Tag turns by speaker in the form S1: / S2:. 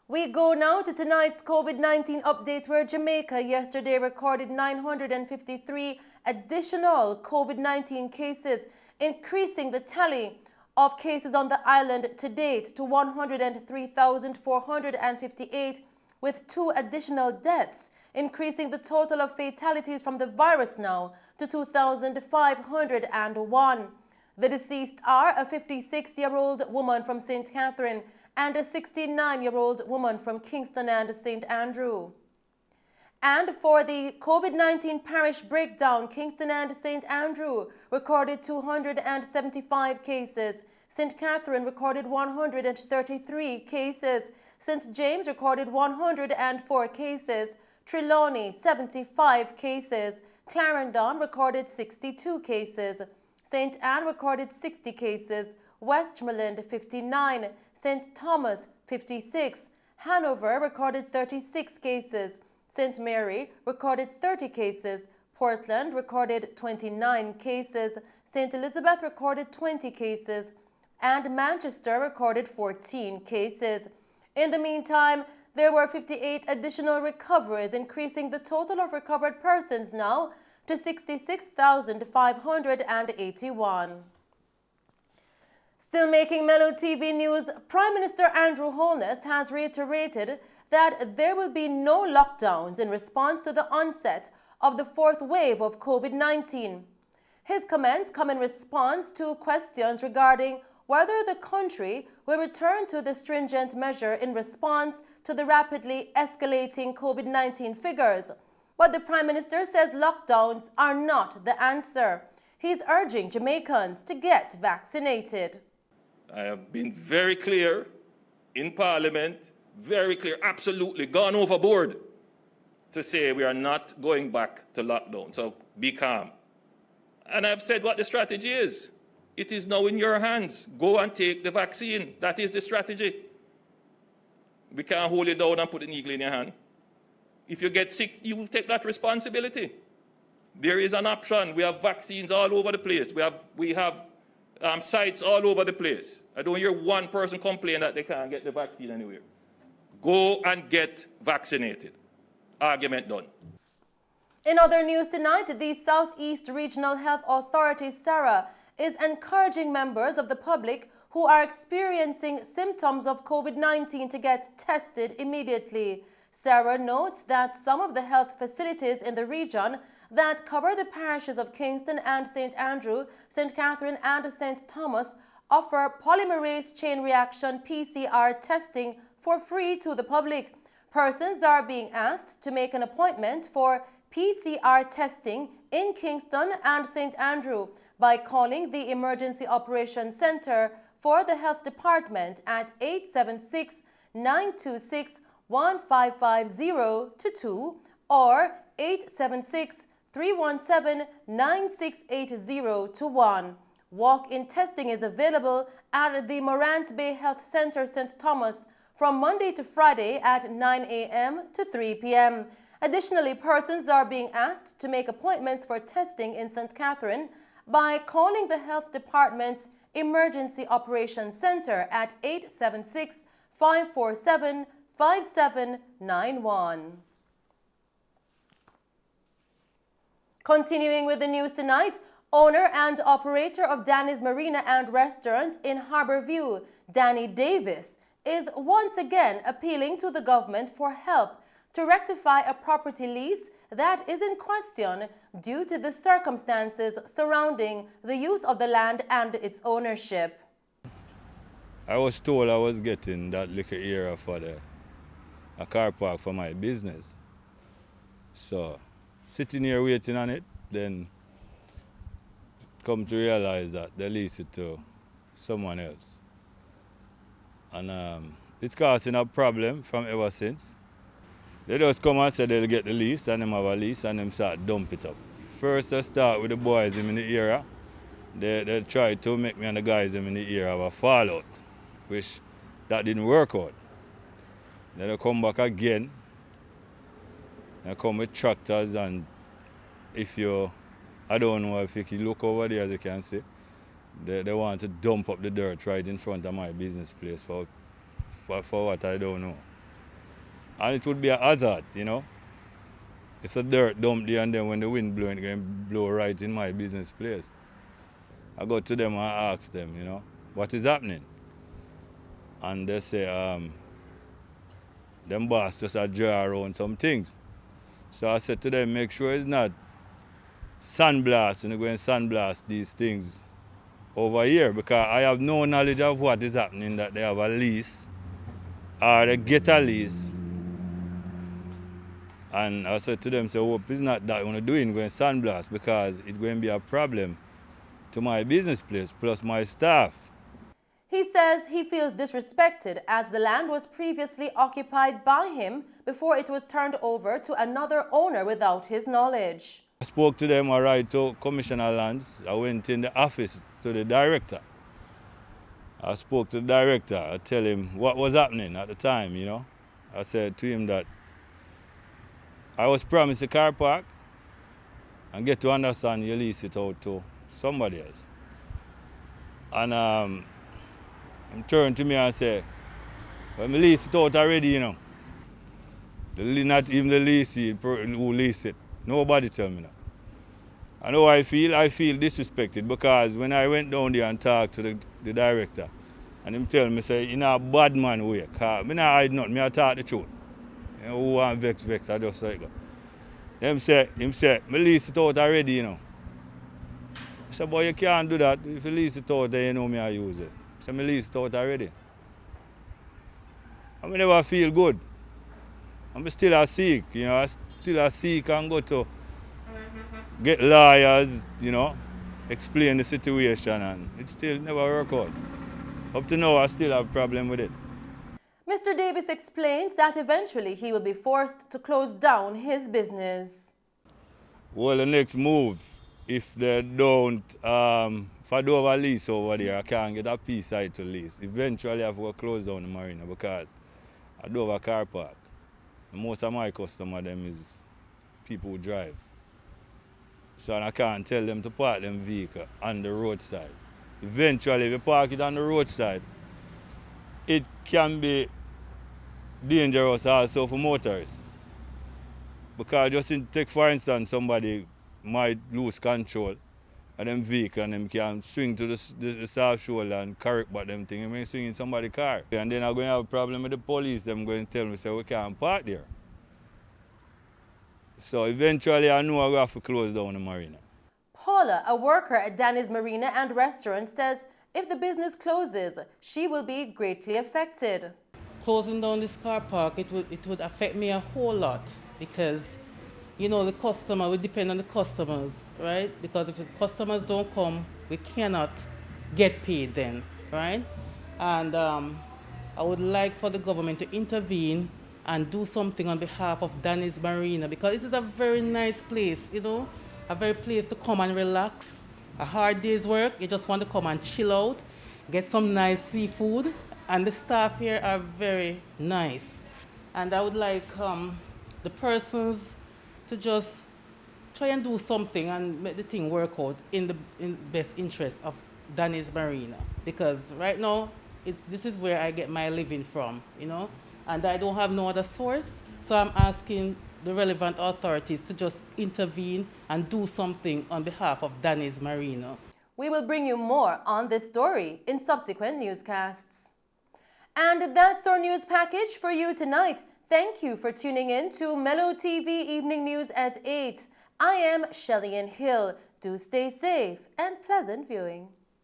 S1: We go now to tonight's COVID-19 update, where Jamaica yesterday recorded 953 additional COVID-19 cases, increasing the tally of cases on the island to date to 103,458, with 2 additional deaths, increasing the total of fatalities from the virus now to 2,501. The deceased are a 56-year-old woman from St. Catherine and a 69-year-old woman from Kingston and St. Andrew. And for the COVID-19 parish breakdown, Kingston and St. Andrew recorded 275 cases. St. Catherine recorded 133 cases. St. James recorded 104 cases. Trelawney, 75 cases. Clarendon recorded 62 cases. St. Anne recorded 60 cases. Westmoreland, 59. St. Thomas, 56. Hanover recorded 36 cases. St. Mary recorded 30 cases. Portland recorded 29 cases. St. Elizabeth recorded 20 cases. And Manchester recorded 14 cases. In the meantime, there were 58 additional recoveries, increasing the total of recovered persons now to 66,581. Still making Mello TV news, Prime Minister Andrew Holness has reiterated that there will be no lockdowns in response to the onset of the 4th wave of COVID-19. His comments come in response to questions regarding whether the country will return to the stringent measure in response to the rapidly escalating COVID-19 figures. But the Prime Minister says lockdowns are not the answer. He's urging Jamaicans to get vaccinated.
S2: I have been very clear in Parliament, very clear, absolutely gone overboard to say we are not going back to lockdown. So be calm. And I've said what the strategy is. It is now in your hands. Go and take the vaccine. That is the strategy. We can't hold it down and put an eagle in your hand. If you get sick, you will take that responsibility. There is an option. We have vaccines all over the place. We have sites all over the place. I don't hear one person complain that they can't get the vaccine anywhere. Go and get vaccinated. Argument done.
S1: In other news tonight, the Southeast Regional Health Authority, SARA, is encouraging members of the public who are experiencing symptoms of COVID-19 to get tested immediately. SARA notes that some of the health facilities in the region that cover the parishes of Kingston and St. Andrew, St. Catherine and St. Thomas offer polymerase chain reaction PCR testing for free to the public. Persons are being asked to make an appointment for PCR testing in Kingston and St. Andrew by calling the Emergency Operations Center for the Health Department at 876-926-1550-2 or 876-317-9680-1. Walk-in testing is available at the Morant Bay Health Center, St. Thomas, from Monday to Friday at 9 a.m. to 3 p.m. Additionally, persons are being asked to make appointments for testing in St. Catherine by calling the Health Department's Emergency Operations Center at 876-547-5791. Continuing with the news tonight, owner and operator of Danny's Marina and Restaurant in Harbour View, Danny Davis, is once again appealing to the government for help to rectify a property lease that is in question due to the circumstances surrounding the use of the land and its ownership.
S3: I was told I was getting that little area for a car park for my business. So, sitting here waiting on it, then come to realize that they lease it to someone else. And it's causing a problem from ever since. They just come and say they'll get the lease, and them have a lease, and them start dump it up. First they start with the boys in the area. They try to make me and the guys in the area have a fallout, which that didn't work out. Then they come back again. They come with tractors, and I don't know if you can look over there, as you can see, they want to dump up the dirt right in front of my business place for what I don't know. And it would be a hazard, you know. It's a dirt dump there, and then when the wind blow, it can blow right in my business place. I go to them and ask them, you know, what is happening? And they say, them boss just a draw around some things. So I said to them, make sure it's not sandblast, and you go and sandblast these things over here, because I have no knowledge of what is happening, that they have a lease or they get a lease. And I said to them, so hope it's not that you're doing going sandblast, because it's going to be a problem to my business place plus my staff.
S1: He says he feels disrespected as the land was previously occupied by him before it was turned over to another owner without his knowledge.
S3: I spoke to them, I write to Commissioner Lands. I went in the office to the director. I spoke to the director. I tell him what was happening at the time, you know. I said to him that I was promised a car park and get to understand you lease it out to somebody else. And he turned to me and said, well, me lease it out already, you know. Not even the leasee who lease it. Nobody tell me that. I know I feel disrespected, because when I went down there and talked to the director, and him tell me, say, in a bad man way, because I not hide nothing, I talk the truth. You know, who want vex, I just like that. Him say, me lease it out already, you know. I said, boy, you can't do that. If you lease it out, then you know me I use it. So me lease it out already. I never feel good. I'm still a seek, you know, I still a seek and go to get lawyers, you know, explain the situation, and it still never work out. Up to now, I still have a problem with it.
S1: Mr. Davis explains that eventually he will be forced to close down his business.
S3: Well, the next move, if they don't, if I do have a lease over there, I can't get a piece site to lease. Eventually, I have to close down the marina, because I do have a car park. And most of my customers them is people who drive. So I can't tell them to park them vehicle on the roadside. Eventually, if you park it on the roadside, it can be dangerous also for motorists. Because just take for instance, somebody might lose control of them vehicle and them can swing to the south shoulder and correct back them thing. They may swing in somebody's car. And then I'm going to have a problem with the police. Them going to tell me, say, we can't park there. So eventually I know I will have to close down the marina.
S1: Paula, a worker at Danny's Marina and Restaurant, says if the business closes, she will be greatly affected.
S4: Closing down this car park, it would affect me a whole lot, because, you know, the customer, we depend on the customers, right? Because if the customers don't come, we cannot get paid then, right? And I would like for the government to intervene and do something on behalf of Danny's Marina, because this is a very nice place, you know, a very place to come and relax. A hard day's work, you just want to come and chill out, get some nice seafood, and the staff here are very nice. And I would like the persons to just try and do something and make the thing work out in the best interest of Danny's Marina, because right now this is where I get my living from, you know, and I don't have no other source. So I'm asking the relevant authorities to just intervene and do something on behalf of Danny's Marina.
S1: We will bring you more on this story in subsequent newscasts. And that's our news package for you tonight. Thank you for tuning in to Mello TV Evening News at 8. I am Shelley Hill. Do stay safe and pleasant viewing.